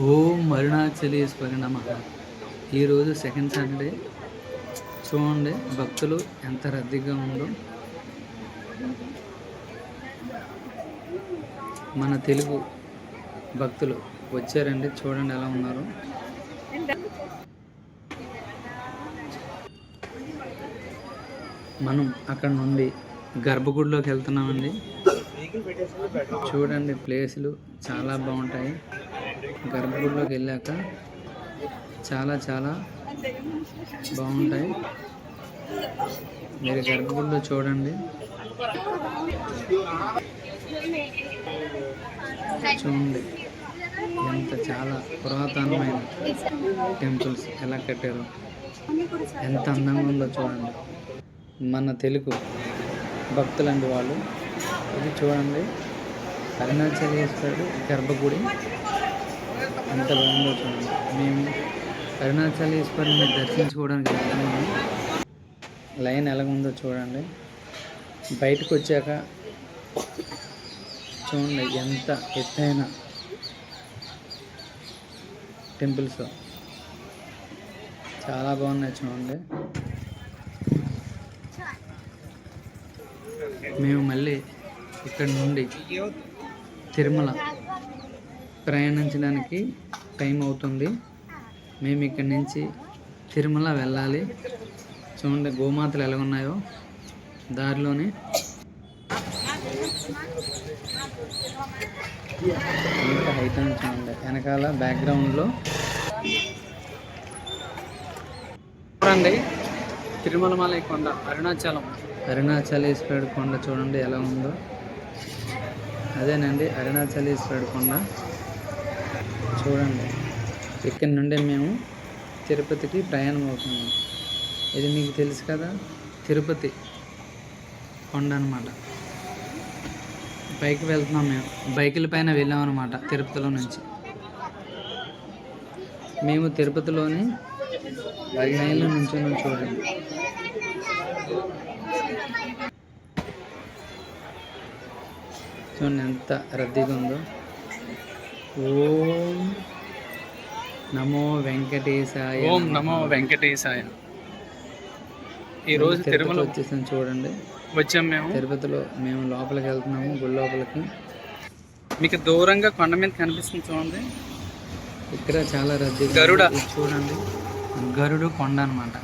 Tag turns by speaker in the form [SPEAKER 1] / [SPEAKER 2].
[SPEAKER 1] ఓం అరుణాచలేశ్వరి నమః. ఈరోజు second Saturday. చూడండి భక్తులు ఎంత రద్దీగా ఉందో. మన తెలుగు భక్తులు వచ్చారండి, చూడండి ఎలా ఉన్నారు. మనం అక్కడ నుండి గర్భగుడిలోకి వెళ్తున్నామండి. చూడండి ప్లేసులు చాలా బాగుంటాయి. గర్భగుడిలోకి వెళ్ళాక చాలా చాలా బాగుంటాయి. మీరు గర్భగుడిలో చూడండి. చూడండి ఎంత చాలా పురాతనమైన టెంపుల్స్ ఎలా కట్టారు, ఎంత అందంగా ఉందో చూడండి. మన తెలుగు భక్తులండి వాళ్ళు. ఇది చూడండి అరుణాచలేశ్వరుడు గర్భగుడి ఎంత బాగుందో చూడండి. మేము అరుణాచలేశ్వరుని దర్శించుకోవడానికి వెళ్తున్నాము. లైన్ ఎలాగుందో చూడండి. బయటకు వచ్చాక చూడండి ఎంత ఎత్తైన టెంపుల్స్, చాలా బాగున్నాయి చూడండి. మేము మళ్ళీ ఇక్కడ నుండి తిరుమల ప్రయాణించడానికి టైం అవుతుంది. మేము ఇక్కడి నుంచి తిరుమల వెళ్ళాలి. చూడండి గోమాతలు ఎలా ఉన్నాయో దారిలోనే. ఇంకా హైట్ అని చూడండి వెనకాల బ్యాక్గ్రౌండ్లో. చూడండి తిరుమలమలై కొండ, అరుణాచలేశ్వరుడు కొండ చూడండి ఎలా ఉందో. అదేనండి అరుణాచలేశ్వరుడు కొండ. చూడండి ఇక్కడి నుండి మేము తిరుపతికి ప్రయాణం అవుతున్నాం. ఇది మీకు తెలుసు కదా, తిరుపతి కొండ అనమాట. పైకి వెళ్తున్నాం మేము, బైకుల పైన వెళ్ళాం అనమాట తిరుపతిలో నుంచి. మేము తిరుపతిలోని లైన్లో నుంచున్నాం చూడండి. చూడండి ఎంత రద్దీగా ఉందో. ఓం నమో వెంకటేశాయ.
[SPEAKER 2] ఓం నమో వెంకటేశాయ. ఈరోజు తిరుమల
[SPEAKER 1] వచ్చేసాం చూడండి.
[SPEAKER 2] వచ్చాం మేము
[SPEAKER 1] తిరుపతిలో. మేము లోపలికి వెళ్తున్నాము, గుడి లోపలికి.
[SPEAKER 2] మీకు దూరంగా కొండ మీద కనిపిస్తుంది చూడండి.
[SPEAKER 1] ఇక్కడ చాలా రద్దీ.
[SPEAKER 2] గరుడ
[SPEAKER 1] చూడండి, గరుడు కొండ అనమాట.